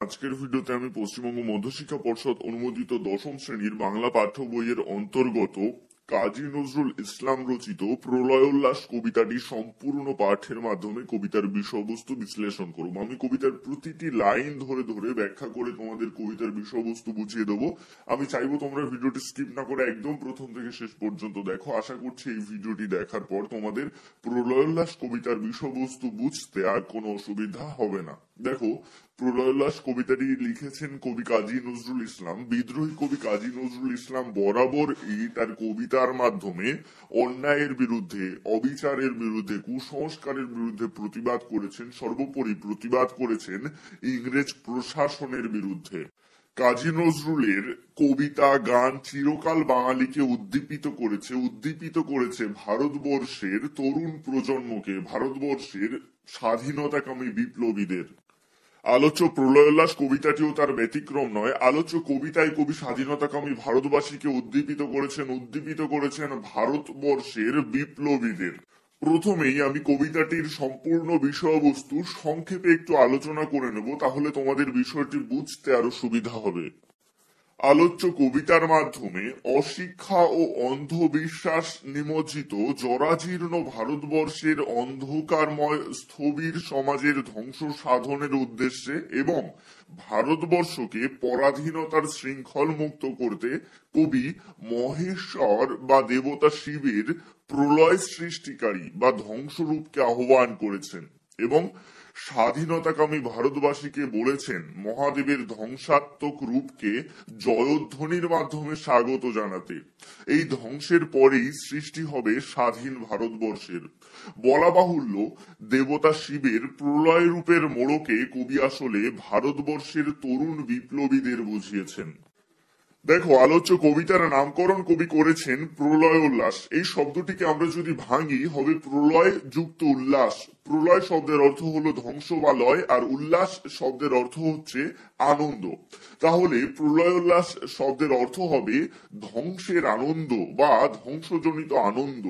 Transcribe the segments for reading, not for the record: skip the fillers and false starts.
আজকের ভিডিওতে আমি পশ্চিমবঙ্গ মধ্যশিক্ষা পর্ষদ অনুমোদিত দশম শ্রেণীর বাংলা পাঠ্য বইয়ের অন্তর্গত কাজী নজরুল ইসলাম রচিত প্রলয়োল্লাস কবিতাটি সম্পূর্ণ পাঠের মাধ্যমে কবিতার বিষয়বস্তু বিশ্লেষণ করব। আমি কবিতার প্রতিটি লাইন ধরে ধরে ব্যাখ্যা করে তোমাদের কবিতার বিষয়বস্তু বুঝিয়ে দেবো। আমি চাইবো তোমরা ভিডিওটি স্কিপ না করে একদম প্রথম থেকে শেষ পর্যন্ত দেখো। আশা করছি এই ভিডিওটি দেখার পর তোমাদের প্রলয়োল্লাস কবিতার বিষয়বস্তু বুঝতে আর কোনো অসুবিধা হবে না। দেখো, প্রলয়োল্লাস কবিতাটি লিখেছেন কবি কাজী নজরুল ইসলাম। বিদ্রোহী কবি কাজী নজরুল ইসলাম বরাবরই তার কবিতার মাধ্যমে অন্যায়ের বিরুদ্ধে, অবিচারের বিরুদ্ধে, কুসংস্কারের বিরুদ্ধে প্রতিবাদ করেছেন। সর্বোপরি প্রতিবাদ করেছেন ইংরেজ প্রশাসনের বিরুদ্ধে। কাজী নজরুলের কবিতা, গান চিরকাল বাঙালিকে উদ্দীপিত করেছে ভারতবর্ষের তরুণ প্রজন্মকে, ভারতবর্ষের স্বাধীনতাকামী বিপ্লবীদের। আলোচ্য প্রলয়োল্লাস কবিতাটিও তার ব্যতিক্রম নয়। আলোচ্য কবিতায় কবি স্বাধীনতাকামী ভারতবাসীকে উদ্দীপিত করেছেন ভারতবর্ষের বিপ্লবীদের। প্রথমেই আমি কবিতাটির সম্পূর্ণ বিষয়বস্তু সংক্ষেপে একটু আলোচনা করে নেব, তাহলে তোমাদের বিষয়টি বুঝতে আরো সুবিধা হবে। আলোচ্য কবিতার মাধ্যমে অশিক্ষা ও অন্ধবিশ্বাস নিমজ্জিত জরাজীর্ণ ভারতবর্ষের অন্ধকারময় স্থবির সমাজের ধ্বংস সাধনের উদ্দেশ্যে এবং ভারতবর্ষকে পরাধীনতার শৃঙ্খল মুক্ত করতে কবি মহেশ্বর বা দেবতা শিবের প্রলয় সৃষ্টিকারী বা ধ্বংসরূপকে আহ্বান করেছেন এবং স্বাধীনতাকামী ভারতবাসীকে বলেছেন মহাদেবের ধ্বংসাত্মক রূপকে জয়ধ্বনির মাধ্যমে স্বাগত জানাতে। এই ধ্বংসের পরেই সৃষ্টি হবে স্বাধীন ভারতবর্ষের। বলা বাহুল্য, দেবতা শিবের প্রলয় রূপের মোড়কে কবি আসলে ভারতবর্ষের তরুণ বিপ্লবীদের বুঝিয়েছেন। দেখো, আলোচ্য কবিতার নামকরণ কবি করেছেন প্রলয়োল্লাস। এই শব্দটিকে আমরা যদি ভাঙি হবে প্রলয় যুক্ত উল্লাস। প্রলয় শব্দের অর্থ হলো ধ্বংস বা লয়, আর উল্লাস শব্দের অর্থ হচ্ছে আনন্দ। তাহলে প্রলয়োল্লাস শব্দের অর্থ হবে ধ্বংসের আনন্দ বা ধ্বংসজনিত আনন্দ।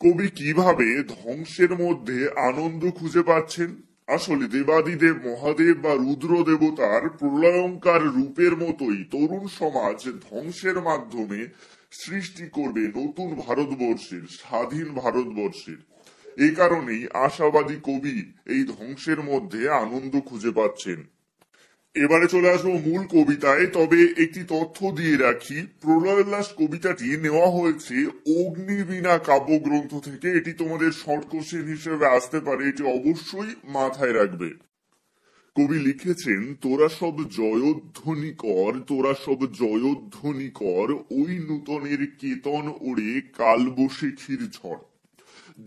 কবি কিভাবে ধ্বংসের মধ্যে আনন্দ খুঁজে পাচ্ছেন? আসলে দেবাদিদেব মহাদেব বা রুদ্র দেবতার প্রলয়ঙ্কার রূপের মতোই তরুণ সমাজ ধ্বংসের মাধ্যমে সৃষ্টি করবে নতুন ভারতবর্ষের, স্বাধীন ভারতবর্ষের। এই কারণেই আশাবাদী কবি এই ধ্বংসের মধ্যে আনন্দ খুঁজে পাচ্ছেন। এবারে চলে আসবো মূল কবিতায়। তবে একটি তথ্য দিয়ে রাখি, প্রলয়োল্লাস কবিতাটি নেওয়া হয়েছে অগ্নিবীণা কাব্যগ্রন্থ থেকে। এটি তোমাদের শর্ট কোশ্চেন হিসেবে আসতে পারে, এটি অবশ্যই মাথায় রাখবে। কবি লিখেছেন, তোরা সব জয়ধ্বনি কর, ওই নূতনের কেতন ওড়ে কালবৈশাখীর ঝড়।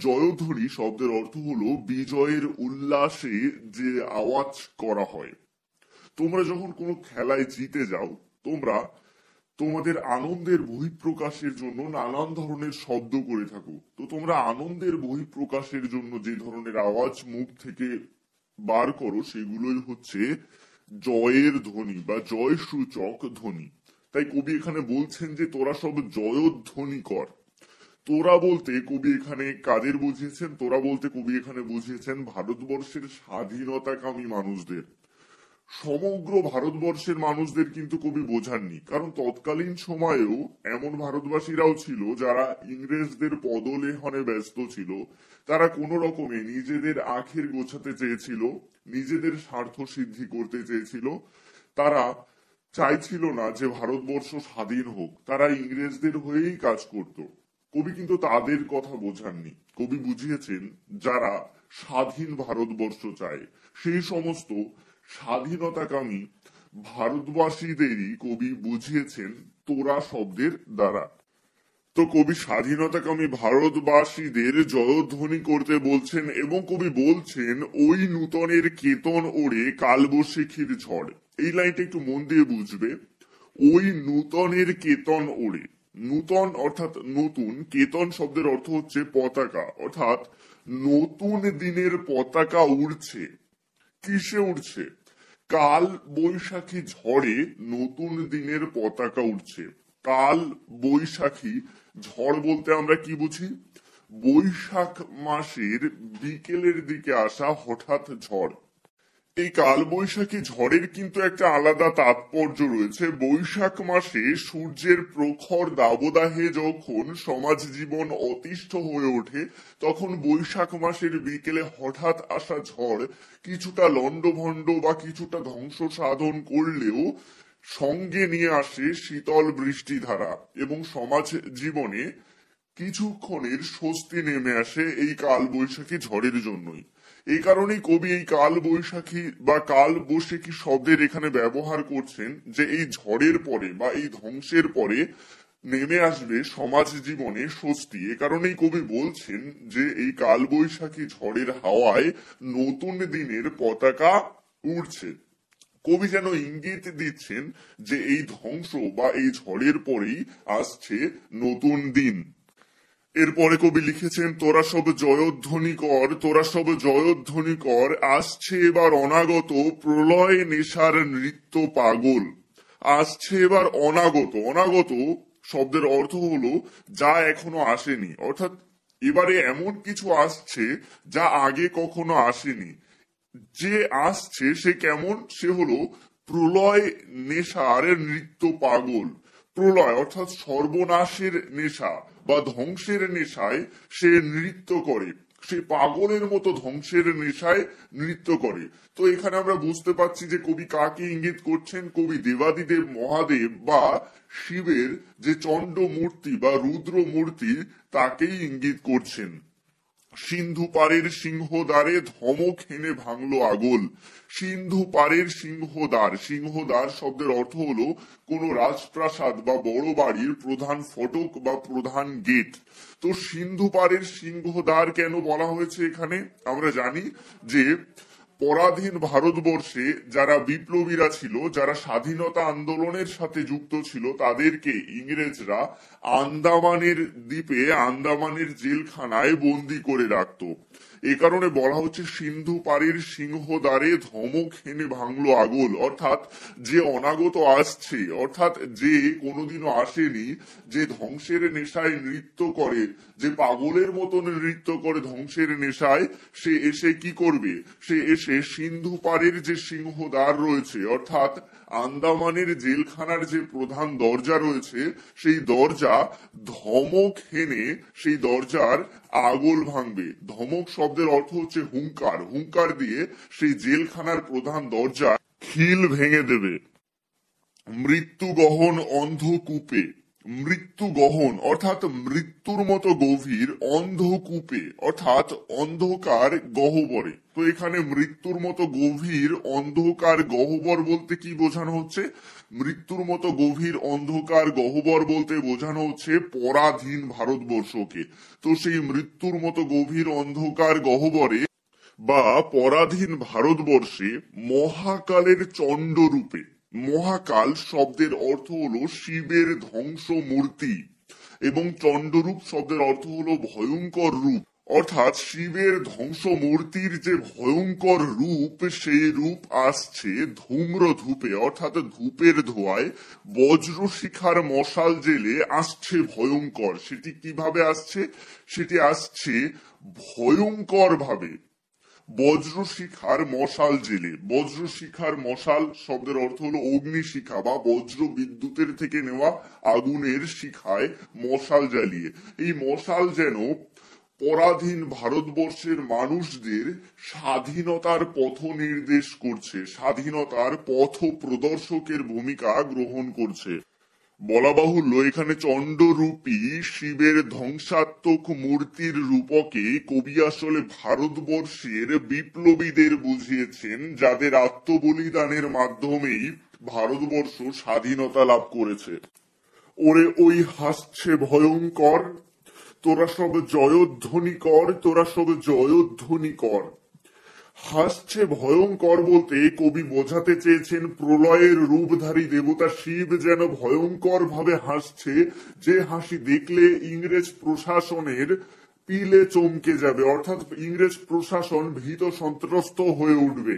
জয়ধ্বনি শব্দের অর্থ হলো বিজয়ের উল্লাসে যে আওয়াজ করা হয়। তোমরা যখন কোনো খেলায় জিতে যাও, তোমরা তোমাদের আনন্দের বহিঃপ্রকাশের জন্য নানান ধরনের শব্দ করে থাকো। তো তোমরা আনন্দের বহিঃপ্রকাশের জন্য যে ধরনের আওয়াজ মুখ থেকে বার করো সেগুলোই হচ্ছে জয়ের ধ্বনি বা জয় সূচক ধ্বনি। তাই কবি এখানে বলছেন যে তোরা সব জয়ধ্বনি কর। তোরা বলতে কবি এখানে কাদের বুঝিয়েছেন? তোরা বলতে কবি এখানে বুঝিয়েছেন ভারতবর্ষের স্বাধীনতাকামী মানুষদের। সমগ্র ভারতবর্ষের মানুষদের কিন্তু কবি বোঝাননি, কারণ তৎকালীন সময়েও এমন ভারতবাসীরাও ছিল যারা ইংরেজদের পদলেহনে ব্যস্ত ছিল। তারা কোন রকমে নিজেদের আখের গোছাতে চেয়েছিল, নিজেদের স্বার্থ সিদ্ধি করতে চেয়েছিল। তারা চাইছিল না যে ভারতবর্ষ স্বাধীন হোক, তারা ইংরেজদের হয়েই কাজ করত। কবি কিন্তু তাদের কথা বোঝাননি। কবি বুঝিয়েছেন যারা স্বাধীন ভারতবর্ষ চায়, সেই সমস্ত স্বাধীনতাকামী ভারতবাসীদেরই কবি বুঝিয়েছেন তোরা শব্দের দ্বারা। তো কবি স্বাধীনতাকামী ভারতবাসীদের জয়ধ্বনি করতে বলছেন এবং কবি বলছেন ওই নূতনের কেতন ওড়ে কালবৈশাখীর ঝড়। এই লাইনটা একটু মন দিয়ে বুঝবে। ওই নূতনের কেতন ওড়ে, নূতন অর্থাৎ নতুন, কেতন শব্দের অর্থ হচ্ছে পতাকা, অর্থাৎ নতুন দিনের পতাকা উড়ছে। কিসে উঠছে? কাল বৈশাখী ঝড়ে নতুন দিনের পতাকা উঠছে। কাল বৈশাখী ঝড় বলতে আমরা কি বুঝি? বৈশাখ মাসের বিকেলের দিকে আসা হঠাৎ ঝড়। এই কালবৈশাখী ঝড়ের কিন্তু একটা আলাদা তাৎপর্য রয়েছে। বৈশাখ মাসে সূর্যের প্রখর দাবদাহে যখন সমাজ জীবন অতিষ্ঠ হয়ে ওঠে, তখন বৈশাখ মাসের বিকেলে হঠাৎ আসা ঝড় কিছুটা লণ্ডভণ্ড বা কিছুটা ধ্বংস সাধন করলেও সঙ্গে নিয়ে আসে শীতল বৃষ্টিধারা এবং সমাজ জীবনে কিছুক্ষণের স্বস্তি নেমে আসে এই কাল বৈশাখী ঝড়ের জন্যই। এই কারণেই কবি এই কাল বৈশাখী বা কাল বৈশাখী শব্দের এখানে ব্যবহার করছেন, যে এই ঝড়ের পরে বা এই ধ্বংসের পরে নেমে আসবে সমাজ জীবনে স্বস্তি। এ কারণেই কবি বলছেন যে এই কাল বৈশাখী ঝড়ের হাওয়ায় নতুন দিনের পতাকা উড়ছে। কবি যেন ইঙ্গিত দিচ্ছেন যে এই ধ্বংস বা এই ঝড়ের পরেই আসছে নতুন দিন। এরপরে কবি লিখেছেন, তোরা সব জয়ধ্বনি কর, তোরা সব জয়ধ্বনি কর, আসছে এবার অনাগত প্রলয় নেশার নৃত্য পাগল। আসছে এবার অনাগত। অনাগত শব্দের অর্থ হলো যা এখনো আসেনি, অর্থাৎ এবারে এমন কিছু আসছে যা আগে কখনো আসেনি। যে আসছে সে কেমন? সে হলো প্রলয় নেশার নৃত্য পাগল। প্রলয় অর্থাৎ সর্বনাশের নেশা বা ধ্বংসের নেশায় সে নৃত্য করে, সে পাগলের মতো ধ্বংসের নেশায় নৃত্য করে। তো এখানে আমরা বুঝতে পারছি যে কবি কাকে ইঙ্গিত করছেন। কবি দেবাদিদেব মহাদেব বা শিবের যে চণ্ড মূর্তি বা রুদ্র মূর্তি তাকেই ইঙ্গিত করছেন। সিন্ধু পারের সিংহদ্বারে ধমক হেনে ভাঙলো আগল। সিন্ধু পারের সিংহদ্বার, সিংহদ্বার শব্দের অর্থ হলো কোন রাজপ্রাসাদ বা বড় বাড়ির প্রধান ফটক বা প্রধান গেট। তো সিন্ধু পারের সিংহদ্বার কেন বলা হয়েছে এখানে? আমরা জানি যে পরাধীন ভারতবর্ষে যারা বিপ্লবীরা ছিল, যারা স্বাধীনতা আন্দোলনের সাথে যুক্ত ছিল, তাদেরকে ইংরেজরা আন্দামানের দ্বীপে আন্দামানের জেলখানায় বন্দি করে রাখতো। এ কারণে বলা হচ্ছে সিন্ধু পাড়ের সিংহদ্বারে ধমক হেনে ভাঙলো আগল, অর্থাৎ যে অনাগত আসছে, অর্থাৎ যে কোনোদিনও আসেনি, যে ধ্বংসের নেশায় নৃত্য করে, যে পাগলের মতন নৃত্য করে ধ্বংসের নেশায়, সে এসে কি করবে? সে এসে সিন্ধু পাড়ের যে সিংহদ্বার রয়েছে, অর্থাৎ আন্দামানের জেলখানার যে প্রধান দরজা রয়েছে, সেই দরজা ধমক হেনে সেই দরজার আগল ভাঙবে। ধমক শব্দের অর্থ হচ্ছে হুঙ্কার। হুঙ্কার দিয়ে সেই জেলখানার প্রধান দরজা খিল ভেঙে দেবে। মৃত্যু গহন অন্ধকূপে, মৃত্যু গহন অর্থাৎ মৃত্যুর মতো গভীর, অন্ধকূপে অর্থাৎ অন্ধকার গহ্বরে। তো এখানে মৃত্যুর মতো গভীর অন্ধকার গহ্বর বলতে কি বোঝানো হচ্ছে? মৃত্যুর মতো গভীর অন্ধকার গহ্বর বলতে বোঝানো হচ্ছে পরাধীন ভারতবর্ষকে। তো সেই মৃত্যুর মতো গভীর অন্ধকার গহ্বরে বা পরাধীন ভারতবর্ষে মহাকালের চণ্ডরূপে, মহাকাল শব্দের অর্থ হলো শিবের ধ্বংস মূর্তি এবং চণ্ডরূপ শব্দের অর্থ হলো ভয়ঙ্কর রূপ, অর্থাৎ শিবের ধ্বংস মূর্তির যে ভয়ঙ্কর রূপ, সেই রূপ আসছে ধূম্র ধূপে, অর্থাৎ ধূপের ধোঁয়ায় বজ্রশিখার মশাল জেলে আসছে ভয়ঙ্কর। সেটি কিভাবে আসছে? সেটি আসছে ভয়ঙ্কর ভাবে বজ্রশিখার মশাল জেলে। বজ্রশিখার মশাল শব্দের অর্থ হলো অগ্নিশিখা বা বজ্র বিদ্যুতের থেকে নেওয়া আগুনের শিখায় মশাল জ্বালিয়ে। এই মশাল যেন পরাধীন ভারতবর্ষের মানুষদের স্বাধীনতার পথ নির্দেশ করছে, স্বাধীনতার পথ প্রদর্শকের ভূমিকা গ্রহণ করছে। বলা বাহুল্য এখানে চণ্ডরূপী শিবের ধ্বংসাত্মক মূর্তির রূপকে কবি আসলে ভারতবর্ষের বিপ্লবীদের বুঝিয়েছেন, যাদের আত্মবলিদানের মাধ্যমেই ভারতবর্ষ স্বাধীনতা লাভ করেছে। ওরে ওই হাসছে ভয়ঙ্কর, তোরা সব জয়ধ্বনি কর, তোরা সব জয়ধ্বনি কর। হাসছে ভয়ঙ্কর বলতে কবি বোঝাতে চেয়েছেন প্রলয়ের রূপধারী দেবতা শিব যেন ভয়ঙ্কর ভাবে হাসছে, যে হাসি দেখলে ইংরেজ প্রশাসনের পিলে চমকে যাবে, অর্থাৎ ইংরেজ প্রশাসন ভীত সন্ত্রস্ত হয়ে উঠবে।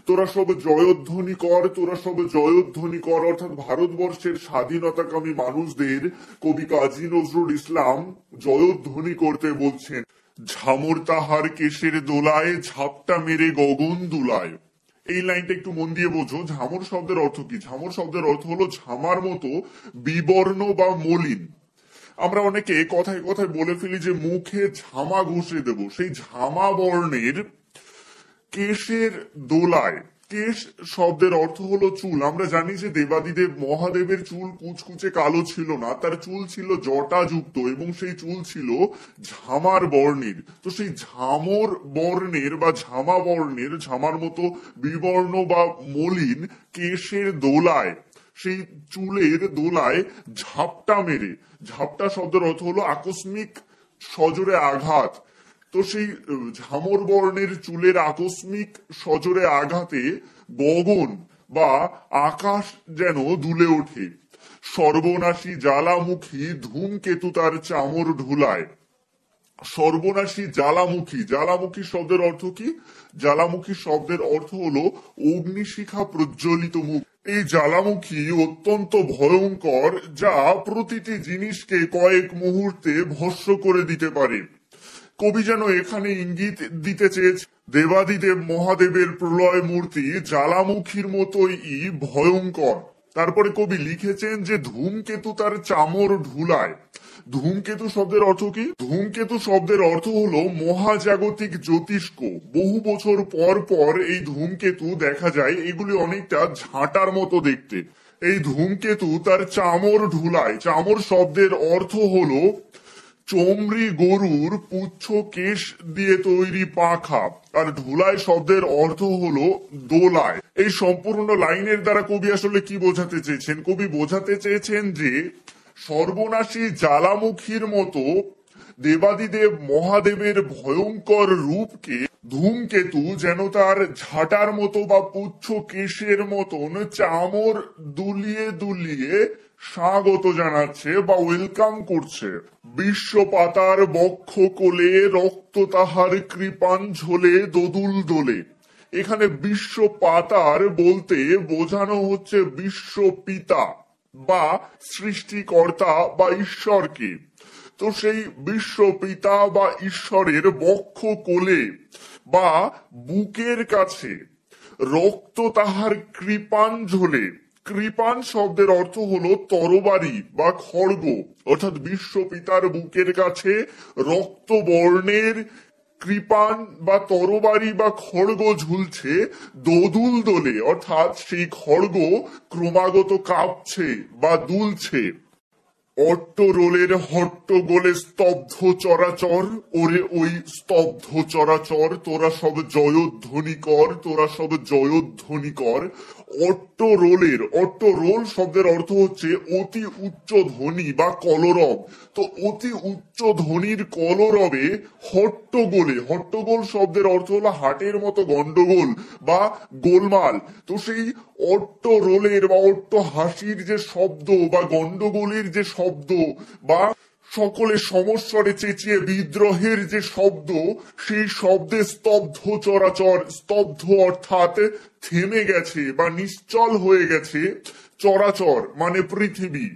তোরা সব জয়ধ্বনি কর, তোরা সব জয়ধ্বনি কর, অর্থাৎ ভারতবর্ষের স্বাধীনতাকামী মানুষদের কবি কাজী নজরুল ইসলাম জয়ধ্বনি করতে বলছেন। ঝামর তাহার কেশের দোলায় ঝাপটা মেরে গগন দুলায়। এই লাইনটা একটু মন দিয়ে বোঝো। ঝামর শব্দের অর্থ কি? ঝামর শব্দের অর্থ হলো ঝামার মতো বিবর্ণ বা মলিন। আমরা অনেকে কথায় কথায় বলে ফেলি যে মুখে ঝামা ঘষে দেব। সেই ঝামা বর্ণের কেশের দোলায়, কেশ শব্দের অর্থ হলো চুল। আমরা জানি যে দেবাদিদেব মহাদেবের চুল কুচকুচে কালো ছিল না, তার চুল ছিল জটাযুক্ত এবং সেই চুল ছিল ঝামার বর্ণের। তো সেই ঝামর বর্ণের বা ঝামা বর্ণের, ঝামার মতো বিবর্ণ বা মলিন কেশের দোলায়, সেই চুলের দোলায় ঝাপটা মেরে, ঝাপটা শব্দের অর্থ হলো আকস্মিক সজোরে আঘাত। তো সেই ঝামর বর্ণের চুলের আকস্মিক সজোরে আঘাতে গগন বা আকাশ যেন দুলে ওঠে। সর্বনাশী জ্বালামুখী ধূমকেতু তার চামর ঢুলায়। সর্বনাশী জ্বালামুখী, জ্বালামুখী শব্দের অর্থ কি? জ্বালামুখী শব্দের অর্থ হলো অগ্নিশিখা প্রজ্বলিত মুখ। এই জ্বালামুখী অত্যন্ত ভয়ঙ্কর, যা প্রতিটি জিনিসকে কয়েক মুহূর্তে ভস্ম করে দিতে পারে। কবি যেন এখানে ইঙ্গিত দিতে চেয়েছে দেবাদিদেব মহাদেবের প্রলয় মূর্তি জ্বালামুখীর মতোই ভয়ঙ্কর। তারপরে কবি লিখেছেন যে ধূমকেতু তার চামর ঢুলায়। ধূমকেতু শব্দের অর্থ কি? ধূমকেতু শব্দের অর্থ হলো মহাজাগতিক জ্যোতিষ্ক। বহু বছর পর পর এই ধূমকেতু দেখা যায়, এগুলি অনেকটা ঝাঁটার মতো দেখতে। এই ধূমকেতু তার চামর ঢুলায়। চামর শব্দের অর্থ হলো চমড়ি গরুর পুচ্ছ কেশ দিয়ে তৈরি পাখা, আর ঢুলায় শব্দের অর্থ হলো দোলায়। এই সম্পূর্ণ লাইনের দ্বারা কবি আসলে কি বোঝাতে চেয়েছেন? কবি বোঝাতে চেয়েছেন যে সর্বনাশী জ্বালামুখীর মতো দেবাদিদেব মহাদেবের ভয়ঙ্কর রূপকে ধূমকেতু যেন তার ঝাঁটার মতো বা পুচ্ছ কেশের মতন চামর দুলিয়ে দুলিয়ে স্বাগত জানাচ্ছে বা ওয়েলকাম করছে। বিশ্ব পাতার বক্ষ কোলে রক্ত তাহার কৃপান ঝোলে দোদুল দোলে। এখানে বিশ্ব পাতার বলতে বোঝানো হচ্ছে বিশ্ব পিতা বা সৃষ্টিকর্তা বা ঈশ্বরকে। তো সেই বিশ্ব পিতা বা ঈশ্বরের বক্ষ কোলে বা বুকের কাছে রক্ত তাহার কৃপান ঝোলে। কৃপান শব্দের অর্থ হলো তরবারি বা খড়গ, অর্থাৎ বিশ্ব পিতার বুকের কাছে রক্ত বর্ণের কৃপান বা তরবারি বা খড়গ ঝুলছে দোদুল দোলে, অর্থাৎ সেই খড়গ ক্রমাগত কাঁপছে বা দুলছে। অট্টরোলের হট্টগোলে স্তব্ধ চরাচর, ওরে ওই স্তব্ধ চরাচর তোরা সব জয়ধ্বনি কর, তোরা সব জয়ধ্বনি কর। অট্টরোলের, অট্টরোল শব্দের অর্থ হচ্ছে অতি উচ্চ ধ্বনি বা কলরব। তো অতি উচ্চ ধ্বনির কলরবে হট্টগোলে, হট্টগোল শব্দের অর্থ হলো হাটের মতো গন্ডগোল বা গোলমাল। তো সেই অট্টরোলের বা অট্ট হাসির যে শব্দ বা গন্ডগোলের যে শব্দ বা সকলে সমস্বরে চেঁচিয়ে বিদ্রোহের যে শব্দ, সেই শব্দে স্তব্ধ চরাচর। স্তব্ধ অর্থাৎ থেমে গেছে বা নিশ্চল হয়ে গেছে। চরাচর মানে পৃথিবী,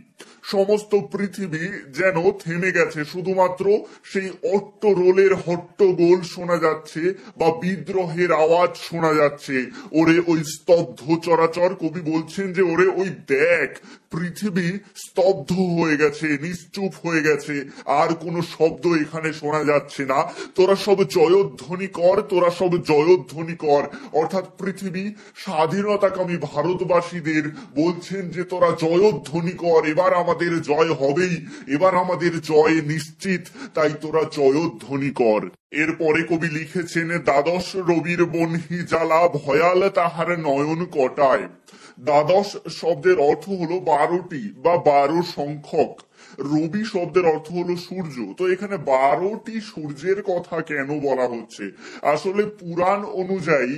সমস্ত পৃথিবী যেন থেমে গেছে। শুধুমাত্র সেই অট্টরোলের হট্টগোল শোনা যাচ্ছে বা বিদ্রোহের আওয়াজ শোনা যাচ্ছে। ওরে ওই স্তব্ধ চরাচর, কবি বলছেন যে ওরে ওই দেখ, পৃথিবী স্তব্ধ হয়ে গেছে, নিশ্চুপ হয়ে গেছে, আর কোনো শব্দ এখানে শোনা যাচ্ছে না। তোরা সব জয়ধ্বনি কর, তোরা সব জয়ধ্বনি কর। অর্থাৎ পৃথিবী স্বাধীনতাকামী ভারতবাসীদের বলছেন যে তোরা জয়ধ্বনি কর, এবার আমাদের জয় হবেই, এবার আমাদের জয় নিশ্চিত, তাই তোরা জয়ধ্বনি কর। এরপরে কবি লিখেছেন দ্বাদশ রবির বহ্নি জ্বালা ভয়াল তাহার নয়ন কটায়। দ্বাদশ শব্দের অর্থ হলো 12টি বা 12 সংখ্যক। রবি শব্দের অর্থ হলো সূর্য। তো এখানে 12টি সূর্যের কথা কেন বলা হচ্ছে? আসলে পুরাণ অনুযায়ী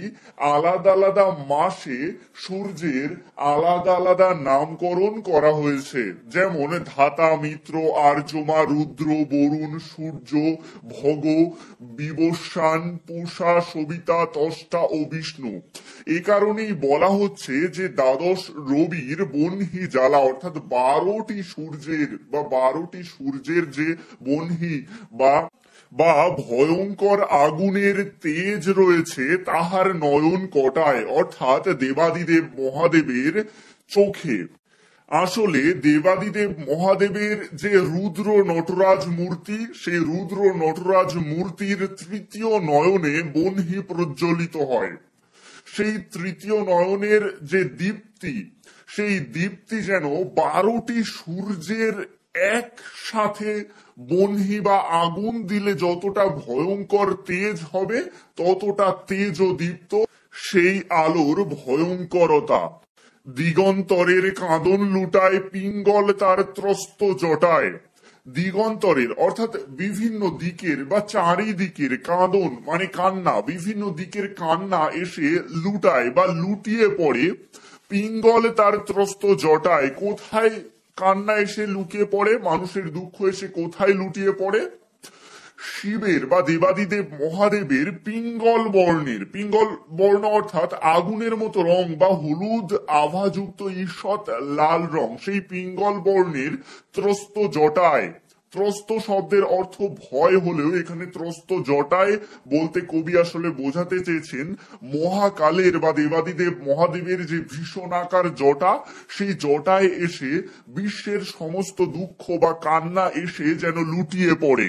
আলাদা আলাদা মাসে সূর্যের আলাদা আলাদা নামকরণ করা হয়েছে। যেমন ধাতা, মিত্র, আর্যমা, রুদ্র, বরুণ, সূর্য, ভগ, বিবস্বান, পূষা, সবিতা, ত্বষ্টা ও বিষ্ণু। এ কারণেই বলা হচ্ছে যে দ্বাদশ রবির বহ্নি জ্বালা, অর্থাৎ 12টি সূর্যের বা 12টি সূর্যের যে বহ্নি বা বা ভয়ঙ্কর আগুনের তেজ রয়েছে তাহার নয়ন কটায়, অর্থাৎ দেবাদিদেব মহাদেবের চোখে। আসলে দেবাদিদেব মহাদেবের যে রুদ্র নটরাজ মূর্তি, সেই রুদ্র নটরাজ মূর্তির তৃতীয় নয়নে বহ্নি প্রজ্বলিত হয়। সেই তৃতীয় নয়নের যে দীপ্তি, সেই দীপ্তি যেন 12টি সূর্যের একসাথে বহ্নি বা আগুন দিলে যতটা ভয়ঙ্কর তেজ হবে, ততটা তেজ ও দীপ্ত সেই আলোর ভয়ঙ্করতা। দিগন্তরের কাঁদন লুটায় পিঙ্গল তার ত্রস্ত জটায়। দিগন্তরের অর্থাৎ বিভিন্ন দিকের বা চারিদিকের, কাঁদন মানে কান্না, বিভিন্ন দিকের কান্না এসে লুটায় বা লুটিয়ে পড়ে। পিঙ্গল তার ত্রস্ত জটায়, কোথায় কান্না এসে লুকিয়ে পড়ে, মানুষের দুঃখ এসে কোথায় লুটিয়ে পড়ে? শিবের বা দেবাদিদেব মহাদেবের পিঙ্গল বর্ণের, পিঙ্গল বর্ণ অর্থাৎ আগুনের মতো রং বা হলুদ আভাযুক্ত ঈষৎ লাল রং, সেই পিঙ্গল বর্ণের ত্রস্ত জটায়। ত্রস্ত শব্দের অর্থ ভয় হলেও এখানে ত্রস্ত জটায় বলতে কবি আসলে বোঝাতে চেয়েছেন মহাকালের বা দেবাদিদেব মহাদেবের যে ভীষণাকার জটা, সেই জটায় এসে বিশ্বের সমস্ত দুঃখ বা কান্না এসে যেন লুটিয়ে পড়ে।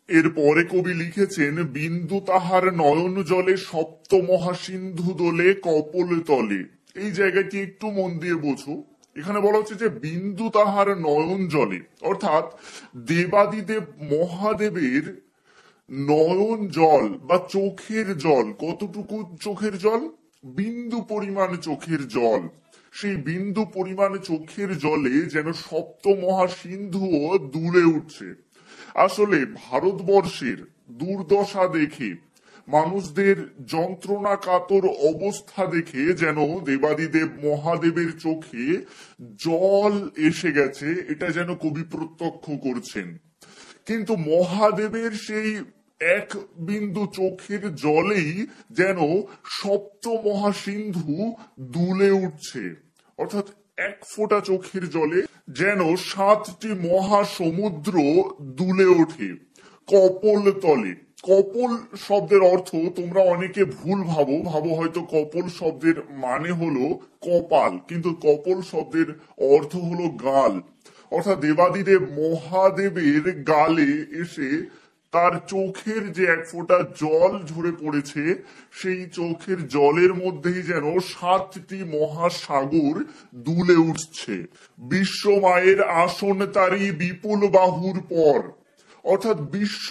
এরপরে কবি লিখেছেন, বিন্দু তাহার নয়ন জলে সপ্ত মহাসিন্ধু দোলে কপল তলে। এই জায়গাটি একটু মন দিয়ে বোঝো। এখানে বলা হচ্ছে যে বিন্দু তাহার নয়ন জলে, অর্থাৎ দেবাদিদেব মহাদেবের নয়ন জল বা চোখের জল, কতটুকু চোখের জল? বিন্দু পরিমাণ চোখের জল। সেই বিন্দু পরিমাণ চোখের জলে যেন সপ্ত মহাসিন্ধুও দুলে উঠছে। আসলে ভারতবর্ষের দুর্দশা দেখে, মানুষদের যন্ত্রণা কাতর অবস্থা দেখে যেন দেবাদিদেব মহাদেবের চোখে জল এসে গেছে, এটা যেন কবি প্রত্যক্ষ করছেন। কিন্তু মহাদেবের সেই এক বিন্দু চোখের জলেই যেন সপ্ত মহাসিন্ধু দুলে উঠছে, অর্থাৎ এক ফোঁটা চোখের জলে যেন 7টি মহাসমুদ্র দুলে ওঠে কপল তলে। কপল শব্দের অর্থ তোমরা অনেকে ভুল ভাবো হয়তো কপল শব্দের মানে হলো কপাল, কিন্তু কপল শব্দের অর্থ হলো গাল। অর্থাৎ দেবাদিদেব মহাদেবের গালে এসে তার চোখের যে এক ফোঁটা জল ঝরে পড়েছে, সেই চোখের জলের মধ্যেই যেন 7টি মহাসাগর দুলে উঠছে। বিশ্ব মায়ের আসন তারি বিপুল বাহুর পর, অর্থাৎ বিশ্ব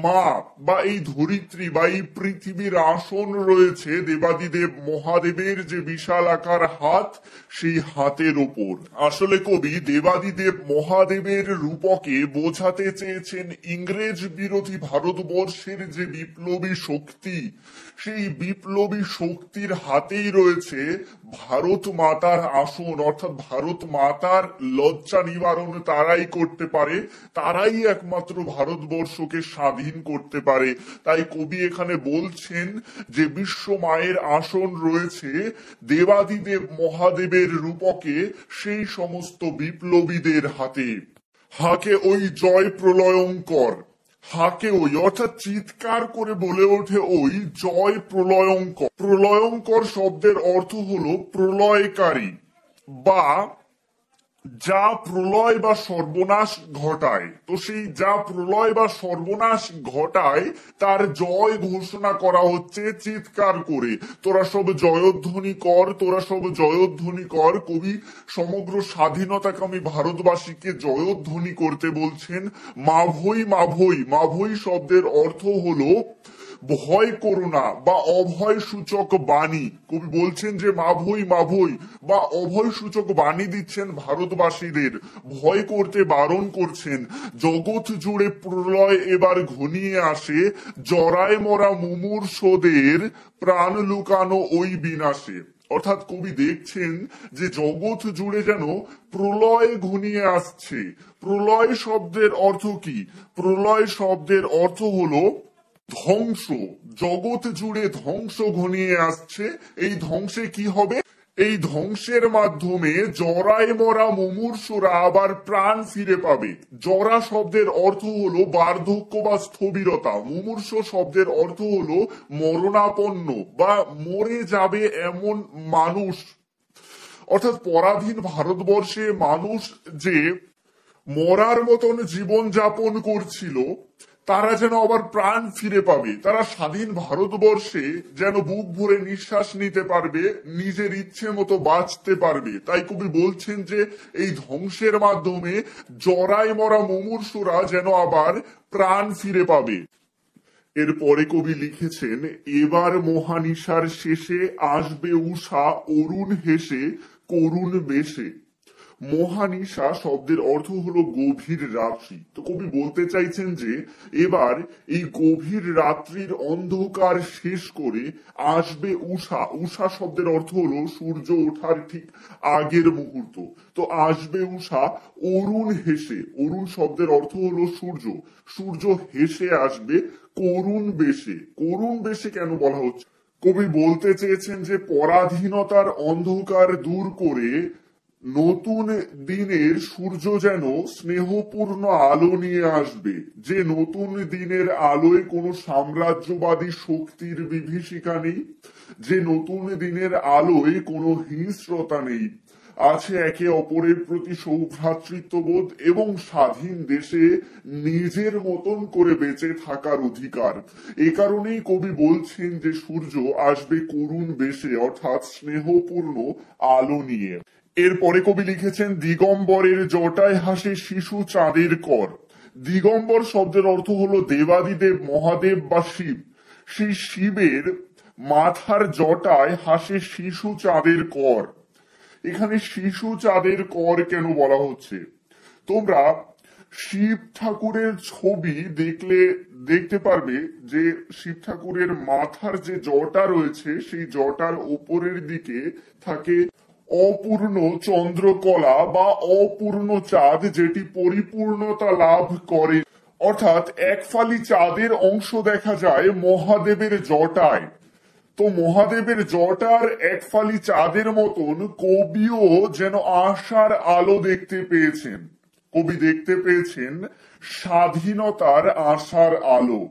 মা বা এই ধরিত্রী বা এই পৃথিবীর আসন রয়েছে দেবাদিদেব মহাদেবের যে বিশাল আকার হাত, সেই হাতের ওপর। আসলে কবি দেবাদিদেব মহাদেবের রূপকে বোঝাতে চেয়েছেন ইংরেজ বিরোধী ভারতবর্ষের যে বিপ্লবী শক্তি, সেই বিপ্লবী শক্তির হাতেই রয়েছে ভারত মাতার আসন, অর্থাৎ ভারত মাতার লজ্জা নিবারণ তারাই করতে পারে, তারাই একমাত্র ভারতবর্ষকে স্বাধীন করতে পারে। তাই কবি এখানে বলছেন যে বিশ্ব মায়ের আসন রয়েছে দেবাদিদেব মহাদেবের রূপকে সেই সমস্ত বিপ্লবীদের হাতে। হাকে ওই জয় প্রলয়ঙ্কর, হাকে ওই অর্থাৎ চিৎকার করে বলে ওঠে ওই জয় প্রলয়ঙ্কর। প্রলয়ঙ্কর শব্দের অর্থ হলো প্রলয়কারী বা যা প্রলয় বা সর্বনাশ ঘটায়। তো সেই যা প্রলয় বা সর্বনাশ ঘটায় তার জয় ঘোষণা করা হচ্ছে চিৎকার করে, তোরা সব জয়ধ্বনি কর, তোরা সব জয়ধ্বনি কর। কবি সমগ্র স্বাধীনতাকামী ভারতবাসীকে জয়ধ্বনি করতে বলছেন। মাভৈ মাভৈ, মাভৈ শব্দের অর্থ হলো ভয় করো না বা অভয় সূচক বাণী। কবি বলছেন যে মাভৈ মাভৈ বা অভয় সূচক বাণী দিচ্ছেন ভারতবাসীদের, ভয় করতে বারণ করছেন। জগৎ জুড়ে প্রলয় এবার ঘনিয়ে আসে, জরায় মরা মুমূর্ষদের প্রাণ লুকানো ওই বিনাশে। অর্থাৎ কবি দেখছেন যে জগৎ জুড়ে যেন প্রলয় ঘনিয়ে আসছে। প্রলয় শব্দের অর্থ কি? প্রলয় শব্দের অর্থ হলো ধ্বংস। জগৎ জুড়ে ধ্বংস ঘনিয়ে আসছে। এই ধ্বংসে কি হবে? এই ধ্বংসের মাধ্যমে জরায় মরা মুমূর্ষুরা আবার প্রাণ ফিরে পাবে। জরা শব্দের অর্থ হলো বার্ধক্য বা স্থবিরতা, মুমূর্ষ শব্দের অর্থ হলো মরণাপন্ন বা মরে যাবে এমন মানুষ। অর্থাৎ পরাধীন ভারতবর্ষে মানুষ যে মরার মতন জীবন যাপন করছিল তারা যেন আবার প্রাণ ফিরে পাবে, তারা স্বাধীন ভারতবর্ষে যেন বুক ভরে নিঃশ্বাস নিতে পারবে, নিজের ইচ্ছে মতো বাঁচতে পারবে। তাই কবি বলছেন যে এই ধ্বংসের মাধ্যমে জরায় মরা মুমূর্ষুরা যেন আবার প্রাণ ফিরে পাবে। এরপরে কবি লিখেছেন, এবার মহানিশার শেষে আসবে উষা অরুণ হেসে করুণ বেশে। মহানিশা শব্দের অর্থ হলো গভীর রাত্রি। তো কবি বলতে চাইছেন যে এবার এই গভীর রাত্রির অন্ধকার শেষ করে আসবে উষা। উষা শব্দের অর্থ হলো সূর্য ওঠার ঠিক আগের মুহূর্ত। তো আসবে উষা অরুণ হেসে, অরুণ শব্দের অর্থ হলো সূর্য, সূর্য হেসে আসবে করুণ বেশে। করুণ বেশে কেন বলা হচ্ছে? কবি বলতে চেয়েছেন যে পরাধীনতার অন্ধকার দূর করে নতুন দিনের সূর্য যেন স্নেহপূর্ণ আলো নিয়ে আসবে, যে নতুন দিনের আলোয় কোনো সাম্রাজ্যবাদী শক্তির বিভীষিকা নেই, যে নতুন দিনের আলোয় কোনো হিংস্রতা নেই, আছে একে অপরের প্রতি সৌভ্রাতৃত্ববোধ এবং স্বাধীন দেশে নিজের মতন করে বেঁচে থাকার অধিকার। এ কারণেই কবি বলছেন যে সূর্য আসবে করুণ বেশে, অর্থাৎ স্নেহপূর্ণ আলো নিয়ে। এরপরে কবি লিখেছেন, দিগম্বরের জটায় হাসে শিশু চাঁদের কর। দিগম্বর শব্দের অর্থ হলো দেবাদিদেব মহাদেব বা শিব। সেই শিবের মাথার জটায় হাসে শিশু চাঁদের কর। এখানে শিশু চাঁদের কর কেন বলা হচ্ছে? তোমরা শিব ঠাকুরের ছবি দেখতে পারবে যে শিব ঠাকুরের মাথার যে জটা রয়েছে সেই জটার উপরের দিকে থাকে অপূর্ণ চন্দ্রকলা বা অপূর্ণ চাঁদ, যেটি পরিপূর্ণতা লাভ করে। অর্থাৎ এক ফালি চাঁদের অংশ দেখা যায় মহাদেবের জটায়। তো মহাদেবের জটার এক ফালি চাঁদের মতন কবিও যেন আশার আলো দেখতে পেয়েছেন। কবি দেখতে পেয়েছেন স্বাধীনতার আশার আলো।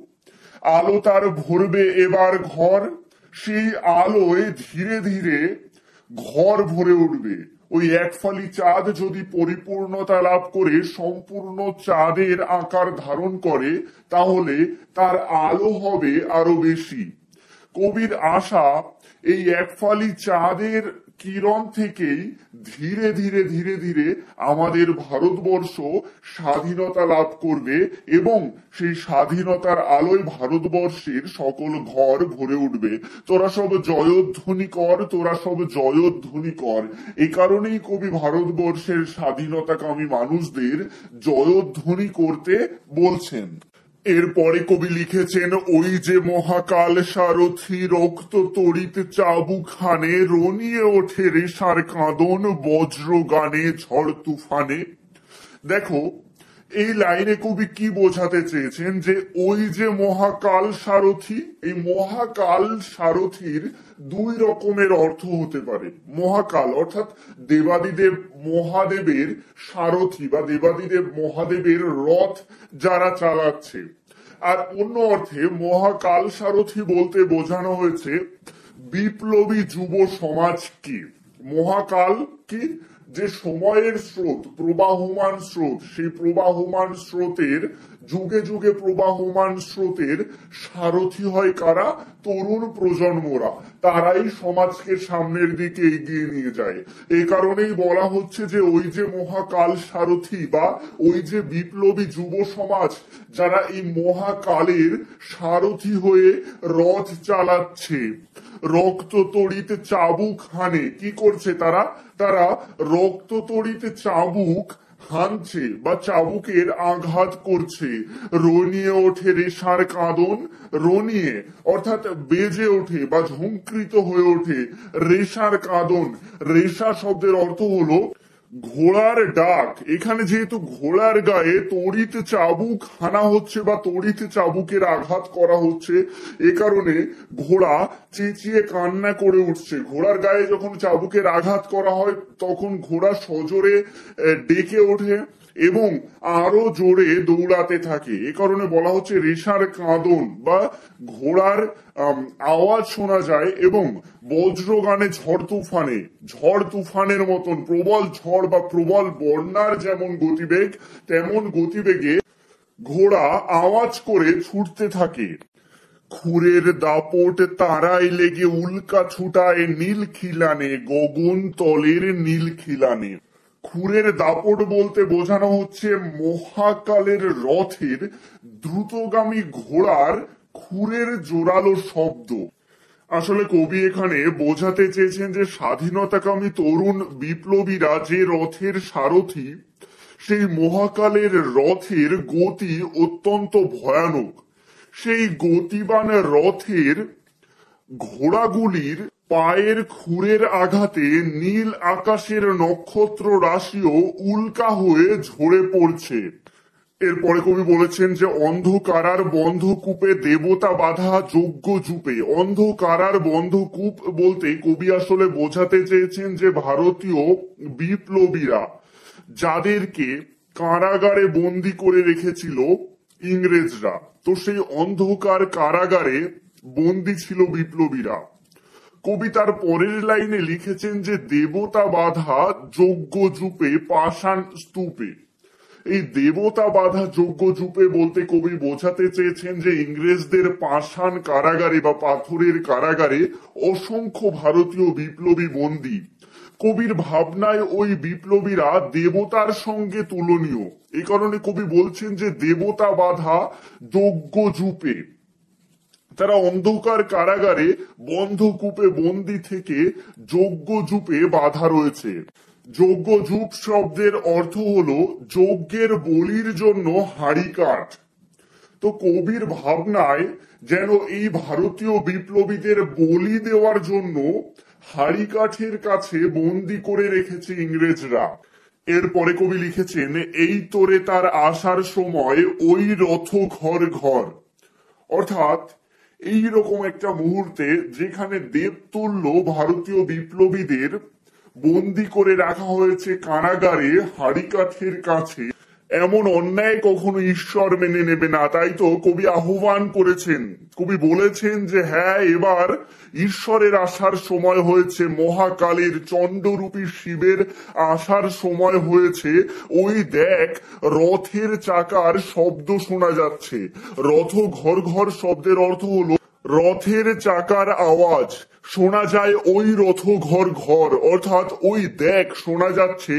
আলো তার ভরবে এবার ঘর, সেই আলোয় ধীরে ধীরে ঘর ভরে উঠবে। ওই এক ফালি চাঁদ যদি পরিপূর্ণতা লাভ করে সম্পূর্ণ চাঁদের আকার ধারণ করে তাহলে তার আলো হবে আরো বেশি। কবির আশা এই এক ফালি চাঁদের কিরণ থেকেই ধীরে ধীরে ধীরে ধীরে আমাদের ভারতবর্ষ স্বাধীনতা লাভ করবে এবং সেই স্বাধীনতার আলোয় ভারতবর্ষের সকল ঘর ভরে উঠবে। তোরা সব জয়ধ্বনি কর, তোরা সব জয়ধ্বনি কর। এই কারণেই কবি ভারতবর্ষের স্বাধীনতাকামী মানুষদের জয়ধ্বনি করতে বলছেন। এরপরে কবি লিখেছেন, ওই যে মহাকাল সারথি রক্ত তড়িৎ চাবুখানে রনিয়ে ওঠে রেশার কাঁদন বজ্র গানে ঝড় তুফানে। দেখো এই লাইনে কবি কি বোঝাতে চেয়েছেন যে ওই যে মহাকাল সারথি, এই মহাকাল সারথির দুই রকমের অর্থ হতে পারে। মহাকাল অর্থাৎ দেবাদিদেব মহাদেবের সারথি বা দেবাদিদেব মহাদেবের রথ যারা চালাচ্ছে। আর অন্য অর্থে মহাকাল সারথি বলতে বোঝানো হয়েছে বিপ্লবী যুব সমাজকে। মহাকাল কি? যে সময়ের স্রোত, প্রবাহমান স্রোত, সেই প্রবাহমান স্রোতের যুগে যুগে প্রবাহমান স্রোতের সারথি হয় কারা? তরুণ প্রজন্মরা। তারাই সমাজকে সামনের দিকে এগিয়ে নিয়ে যায়। এই কারণেই বলা হচ্ছে যে ওই যে মহাকাল সারথি বা ওই যে বিপ্লবী যুব সমাজ যারা এই মহাকালের সারথি হয়ে রথ চালাচ্ছে, রক্ত তড়িৎ চাবুক হানে। কি করছে তারা? তারা রক্ত তড়িৎ চাবুক হানছে বা চাবুকের আঘাত করছে। রনিয়ে ওঠে রেশার কাঁদন, রনিয়ে অর্থাৎ বেজে ওঠে বা ঝঙ্কৃত হয়ে ওঠে রেশার কাঁদন। রেশা শব্দের অর্থ হলো ঘোড়ার ডাক, এখানে যেহেতু ঘোড়ার গায়ে তড়িৎ চাবুক হানা হচ্ছে বা তড়িৎ চাবুকের আঘাত করা হচ্ছে, এ কারণে ঘোড়া চেঁচিয়ে কান্না করে উঠছে। ঘোড়ার গায়ে যখন চাবুকের আঘাত করা হয় তখন ঘোড়া সজোরে ডেকে ওঠে এবং আরো জোরে দৌড়াতে থাকে। এ কারণে বলা হচ্ছে রেশার কাঁদন বা ঘোড়ার আওয়াজ শোনা যায়। এবং বজ্রগানে ঝড় তুফানের মতন প্রবল ঝড় বা প্রবল বন্যার যেমন গতিবেগ, তেমন গতিবেগে ঘোড়া আওয়াজ করে ছুটতে থাকে। খুরের দাপট তারায় লেগে উল্কা ছুটায় নীল খিলানে, গগন তলের নীল খিলানে। খুরের দাপট বলতে বোঝানো হচ্ছে মহাকালের রথের দ্রুতগামী ঘোড়ার খুরের জোরালো শব্দ। আসলে কবি এখানে বোঝাতে চেয়েছেন যে স্বাধীনতাকামী তরুণ বিপ্লবীরা যে রথের সারথি, সেই মহাকালের রথের গতি অত্যন্ত ভয়ানক। সেই গতিবান রথের ঘোড়াগুলির পায়ের খুরের আঘাতে নীল আকাশের নক্ষত্র রাশিও উল্কা হয়ে ঝরে পড়ছে। এরপরে কবি বলেছেন যে অন্ধকারার বন্ধকূপে দেবতা বাধা যজ্ঞ জুপে। অন্ধকারার বন্ধকূপ বলতে কবি আসলে বোঝাতে চেয়েছেন যে ভারতীয় বিপ্লবীরা যাদেরকে কারাগারে বন্দি করে রেখেছিল ইংরেজরা, তো সেই অন্ধকার কারাগারে বন্দি ছিল বিপ্লবীরা। কবি তার পরের লাইনে লিখেছেন যে দেবতা বাধা যজ্ঞ জুপে পাষাণ স্তূপে। এই দেবতা বাধা যজ্ঞ জুপে বলতে কবি বোঝাতে চেয়েছেন যে ইংরেজদের পাষাণ কারাগারে বা পাথরের কারাগারে অসংখ্য ভারতীয় বিপ্লবী বন্দী। কবির ভাবনায় ওই বিপ্লবীরা দেবতার সঙ্গে তুলনীয়। এই কারণে কবি বলছেন যে দেবতা বাধা যজ্ঞ জুপে। তারা অন্ধকার কারাগারে বন্ধকূপে বন্দি থেকে যজ্ঞ জুপে বাধা রয়েছে। যজ্ঞযূপ শব্দের অর্থ হলো যজ্ঞের বলির জন্য হাড়ি কাঠ। তো কবির ভাবনায় যেন এই ভারতীয় বিপ্লবীদের বলি দেওয়ার জন্য হাড়ি কাঠের কাছে বন্দি করে রেখেছে ইংরেজরা। এরপরে কবি লিখেছেন এই তোরে তার আসার সময় ওই রথ ঘর ঘর। অর্থাৎ এই রকম একটা মুহূর্তে যেখানে দেবতুল্য ভারতীয় বিপ্লবীদের বন্দি করে রাখা হয়েছে কারাগারে হাড়ি কাঠের কাছে, এমন অন্যায় কখনো ঈশ্বর মেনে নেবে না। তাই তো কবি আহ্বান করেছেন, কবি বলেছেন যে হ্যাঁ, এবার ঈশ্বরের আসার সময় হয়েছে, মহাকালের চণ্ডরূপী শিবের আসার সময় হয়েছে। ওই দেখ রথের চাকার শব্দ শোনা যাচ্ছে। রথ ঘর ঘর শব্দের অর্থ হলো রথের চাকার আওয়াজ শোনা যায় ওই রথ ঘর ঘর। অর্থাৎ ওই দেখ শোনা যাচ্ছে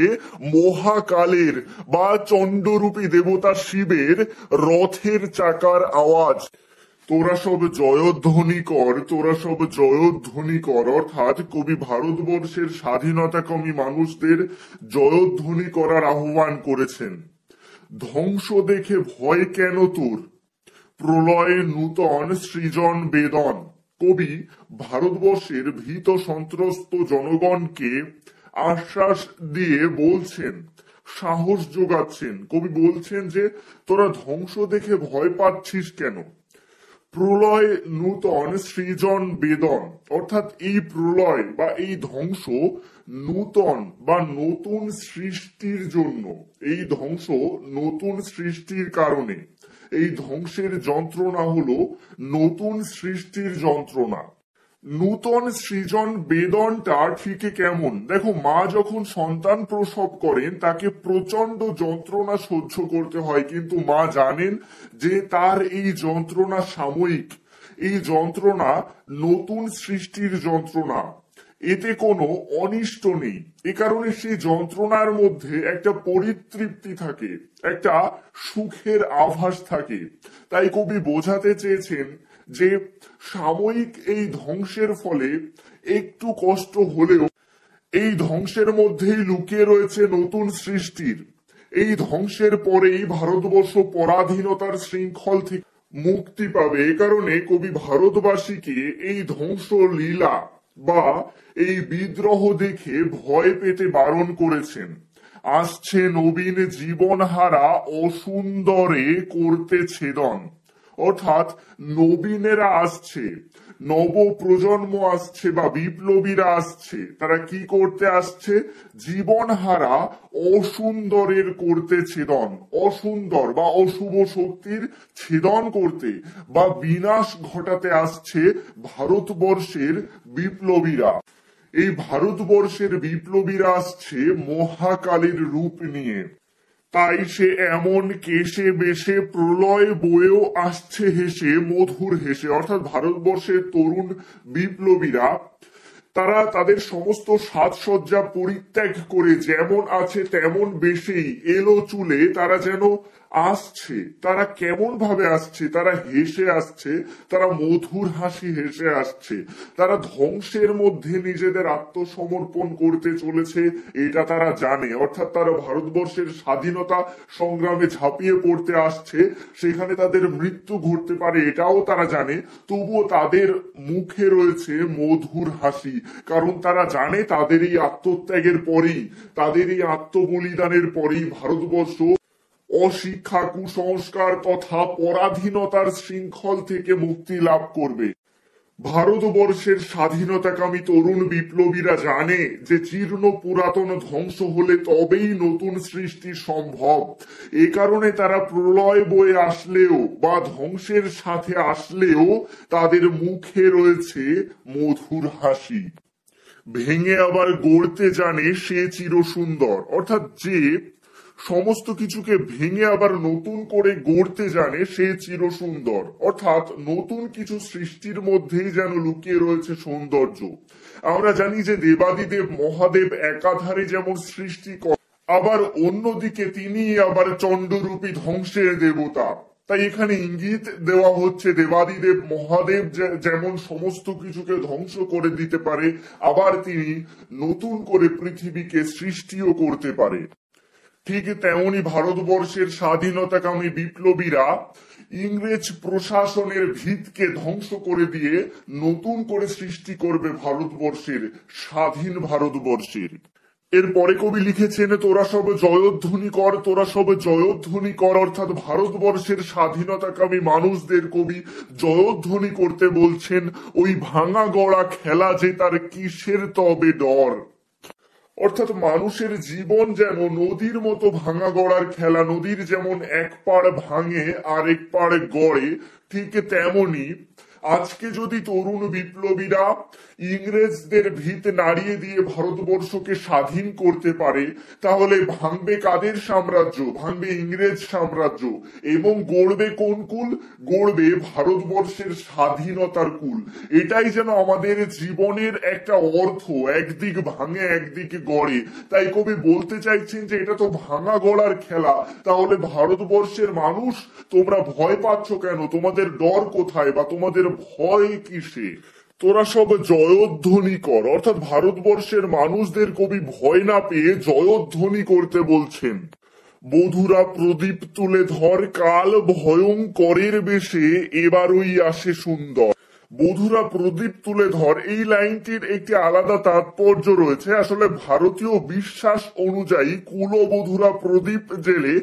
মহাকালের বা চণ্ডরূপী দেবতা শিবের রথের চাকার আওয়াজ। তোরা সব জয়ধ্বনি কর, তোরা সব জয়ধ্বনি কর। অর্থাৎ কবি ভারতবর্ষের স্বাধীনতাকামী মানুষদের জয়ধ্বনি করার আহ্বান করেছেন। ধ্বংস দেখে ভয় কেন তোর, প্রলয়ে নূতন সৃজন বেদন। কবি ভারতবর্ষের ভীত সন্ত্রস্ত জনগণকে আশ্বাস দিয়ে বলছেন, সাহস যোগাচ্ছেন। কবি বলছেন যে তোরা ধ্বংস দেখে ভয় পাচ্ছিস কেন, প্রলয় নূতন সৃজন বেদন। অর্থাৎ এই প্রলয় বা এই ধ্বংস নূতন বা নতুন সৃষ্টির জন্য, এই ধ্বংস নতুন সৃষ্টির কারণে। এই ধ্বংসের যন্ত্রণা হলো নতুন সৃষ্টির যন্ত্রণা। নূতন সৃজন বেদনটা ঠিক কেমন? দেখো, মা যখন সন্তান প্রসব করেন তাকে প্রচন্ড যন্ত্রণা সহ্য করতে হয়, কিন্তু মা জানেন যে তার এই যন্ত্রণা সাময়িক। এই যন্ত্রণা নতুন সৃষ্টির যন্ত্রণা, এতে কোনো অনিষ্ট নেই। এ কারণে সেই যন্ত্রণার মধ্যে একটা পরিতৃপ্তি থাকে, একটা সুখের আভাস থাকে। তাই কবি বোঝাতে চেয়েছেন যে সাময়িক এই ধ্বংসের ফলে একটু কষ্ট হলেও এই ধ্বংসের মধ্যেই লুকিয়ে রয়েছে নতুন সৃষ্টির। এই ধ্বংসের পরেই ভারতবর্ষ পরাধীনতার শৃঙ্খল থেকে মুক্তি পাবে। এ কারণে কবি ভারতবাসীকে এই ধ্বংস লীলা বা এই বিদ্রোহ দেখে ভয় পেতে বারণ করেছেন। আসছে নবীন জীবনহারা অসুন্দরে করতে ছেদন। অর্থাৎ নবীনেরা আসছে, নব প্রজন্ম আসছে বা বিপ্লবীরা আসছে, তারা কি করতে আসছে? জীবনহারা অসুন্দরের করতে ছেদন, অসুন্দর বা অশুভ শক্তির ছেদন করতে বা বিনাশ ঘটাতে আসছে ভারতবর্ষের বিপ্লবীরা। এই ভারতবর্ষের বিপ্লবীরা আসছে মহাকালীর রূপ নিয়ে। তাই সে এমন কেশে বেশে প্রলয় বয়েও আসছে হেসে, মধুর হেসে। অর্থাৎ ভারতবর্ষের তরুণ বিপ্লবীরা তারা তাদের সমস্ত সাজসজ্জা পরিত্যাগ করে যেমন আছে তেমন বেশেই এলো চুলে তারা যেন আসছে। তারা কেমন ভাবে আসছে? তারা হেসে আসছে, তারা মধুর হাসি হেসে আসছে। তারা ধ্বংসের মধ্যে নিজেদের আত্মসমর্পণ করতে চলেছে, এটা তারা জানে। অর্থাৎ তারা ভারতবর্ষের স্বাধীনতা সংগ্রামে ঝাঁপিয়ে পড়তে আসছে, সেখানে তাদের মৃত্যু ঘটতে পারে এটাও তারা জানে। তবুও তাদের মুখে রয়েছে মধুর হাসি, কারণ তারা জানে তাদের এই আত্মত্যাগের পরেই, তাদের এই আত্মবলিদানের পরেই ভারতবর্ষ অশিক্ষা, কুসংস্কার তথা পরাধীনতার শৃঙ্খল থেকে মুক্তি লাভ করবে। ভারতবর্ষের স্বাধীনতাকামী তরুণ বিপ্লবীরা জানে যে জীর্ণ পুরাতন ধ্বংস হলে তবেই নতুন সৃষ্টি সম্ভব। এ কারণে তারা প্রলয় বয়ে আসলেও বা ধ্বংসের সাথে আসলেও তাদের মুখে রয়েছে মধুর হাসি। ভেঙে আবার গড়তে জানে সে চিরসুন্দর। অর্থাৎ যে সমস্ত কিছুকে ভেঙে আবার নতুন করে গড়তে জানে সে চিরসুন্দর। অর্থাৎ নতুন কিছু সৃষ্টির মধ্যেই যেন লুকিয়ে রয়েছে সৌন্দর্য। আমরা জানি যে দেবাদিদেব মহাদেব একাধারে যেমন সৃষ্টি করেন, আবার অন্যদিকে তিনি আবার চণ্ডরূপী ধ্বংসের দেবতা। তাই এখানে ইঙ্গিত দেওয়া হচ্ছে দেবাদিদেব মহাদেব যেমন সমস্ত কিছুকে ধ্বংস করে দিতে পারে, আবার তিনি নতুন করে পৃথিবীকে সৃষ্টিও করতে পারে। ঠিক তেমনি ভারতবর্ষের স্বাধীনতাকামী বিপ্লবীরা ইংরেজ প্রশাসনের ভিতকে ধ্বংস করে দিয়ে নতুন করে সৃষ্টি করবে ভারতবর্ষের, স্বাধীন ভারতবর্ষের। এরপরে কবি লিখেছেন, তোরা সব জয়ধ্বনি কর, তোরা সব জয়ধ্বনি কর। অর্থাৎ ভারতবর্ষের স্বাধীনতাকামী মানুষদের কবি জয়ধ্বনি করতে বলছেন। ওই ভাঙা গড়া খেলা যে তার কিসের তবে ডর। অর্থাৎ মানুষের জীবন যেন নদীর মতো ভাঙা গড়ার খেলা। নদীর যেমন এক পাড় ভাঙে আর এক পাড় গড়ে, ঠিক তেমনি আজকে যদি তরুণ বিপ্লবীরা ইংরেজদের ভিত নাড়িয়ে দিয়ে ভারতবর্ষকে স্বাধীন করতে পারে, তাহলে ভাঙবে কাদের সাম্রাজ্য? ভাঙবে ইংরেজ সাম্রাজ্য। এবং গড়বে কোন কুল? গড়বে ভারতবর্ষের স্বাধীনতার কুল। এটাই যেন আমাদের জীবনের একটা অর্থ, একদিক ভাঙে একদিক গড়ে। তাই কবি বলতে চাইছেন যে এটা তো ভাঙা গড়ার খেলা, তাহলে ভারতবর্ষের মানুষ তোমরা ভয় পাচ্ছ কেন? তোমাদের ডর কোথায় বা তোমাদের ভয় কিসে? তোরা সব জয়ধ্বনি কর। অর্থাৎ ভারতবর্ষের মানুষদের কবি ভয় না পেয়ে জয়ধ্বনি করতে বলছেন। বধুরা প্রদীপ তুলে ধর, কাল ভয়ঙ্করের বেশে এবারই আসে সুন্দর। বধুরা প্রদীপ তুলে ধর, এই লাইনটির একটি আলাদা তাৎপর্য রয়েছে। আসলে ভারতীয় বিশ্বাস অনুযায়ী কুলবধূরা প্রদীপ জেলে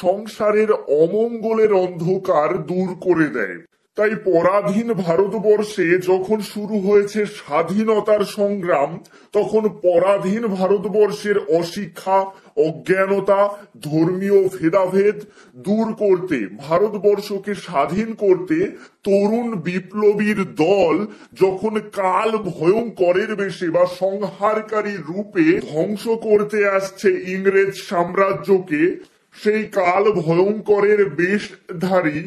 সংসারের অমঙ্গলের অন্ধকার দূর করে দেয়। তাই পরাধীন ভারতবর্ষে যখন শুরু হয়েছে স্বাধীনতার সংগ্রাম, তখন পরাধীন ভারতবর্ষের অশিক্ষা, অজ্ঞানতা, ধর্মীয় ভেদাভেদ দূর করতে, ভারতবর্ষকে স্বাধীন করতে তরুণ বিপ্লবীর দল যখন কাল ভয়ঙ্করের বেশে বা সংহারকারী রূপে ধ্বংস করতে আসছে ইংরেজ সাম্রাজ্যকে, সেই কাল ভয়ঙ্করের বেশধারী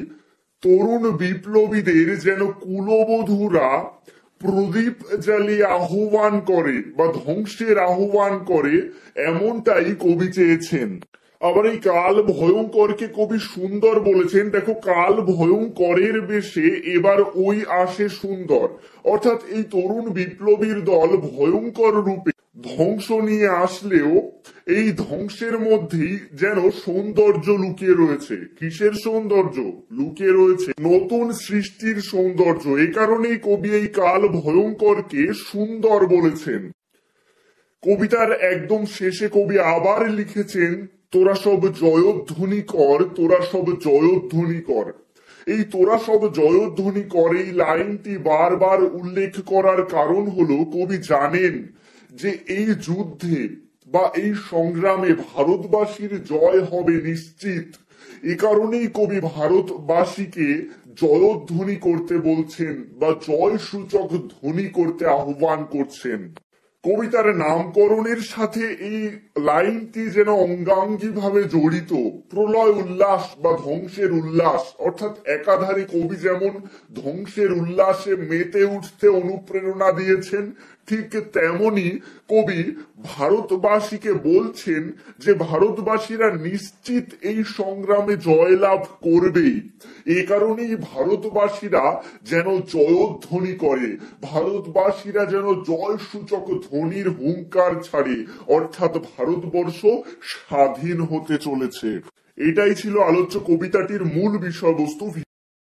তরুণ বিপ্লবীদের যেন কুলবধূরা প্রদীপ জ্বালিয়ে আহ্বান করে বা ধ্বংসের আহ্বান করে, এমনটাই কবি চেয়েছেন। আবার এই কাল ভয়ঙ্করকে কবি সুন্দর বলেছেন। দেখো, কাল ভয়ঙ্করের বেশে এবার ওই আসে সুন্দর। অর্থাৎ এই তরুণ বিপ্লবীর দল ভয়ঙ্কর রূপে ধ্বংস নিয়ে আসলেও এই ধ্বংসের মধ্যেই যেন সৌন্দর্য লুকিয়ে রয়েছে। কিসের সৌন্দর্য? লুকিয়ে রয়েছে নতুন সৃষ্টির সৌন্দর্য। এই কারণেই কবি এই কাল ভয়ঙ্করকে সুন্দর বলেছেন। কবিতার একদম শেষে কবি আবার লিখেছেন, তোরা সব জয়ধ্বনি কর, তোরা সব জয়ধ্বনি কর। এই তোরা সব জয়ধ্বনি কর এই লাইনটি বারবার উল্লেখ করার কারণ হলো কবি জানেন যে এই যুদ্ধে বা এই সংগ্রামে ভারতবাসীর জয় হবে নিশ্চিত। এ কারণেই কবি ভারতবাসীকে জয়ধ্বনি করতে বলছেন বা জয় সূচক ধ্বনি করতে আহ্বান করছেন। কবিতার নামকরণের সাথে এই লাইনটি যেন অঙ্গাঙ্গী ভাবে জড়িত। প্রলয় উল্লাস বা ধ্বংসের উল্লাস, অর্থাৎ একাধারে কবি যেমন ধ্বংসের উল্লাসে মেতে উঠতে অনুপ্রেরণা দিয়েছেন, ঠিক তেমনি কবি ভারতবাসীকে বলছেন যে ভারতবাসীরা নিশ্চিত এই সংগ্রামে জয়লাভ করবেই। এ কারণেই ভারতবাসীরা যেন জয়ধ্বনি করে, ভারতবাসীরা যেন জয় সূচক ধ্বনির হুঙ্কার ছাড়ে, অর্থাৎ ভারতবর্ষ স্বাধীন হতে চলেছে। এটাই ছিল আলোচ্য কবিতাটির মূল বিষয়বস্তু।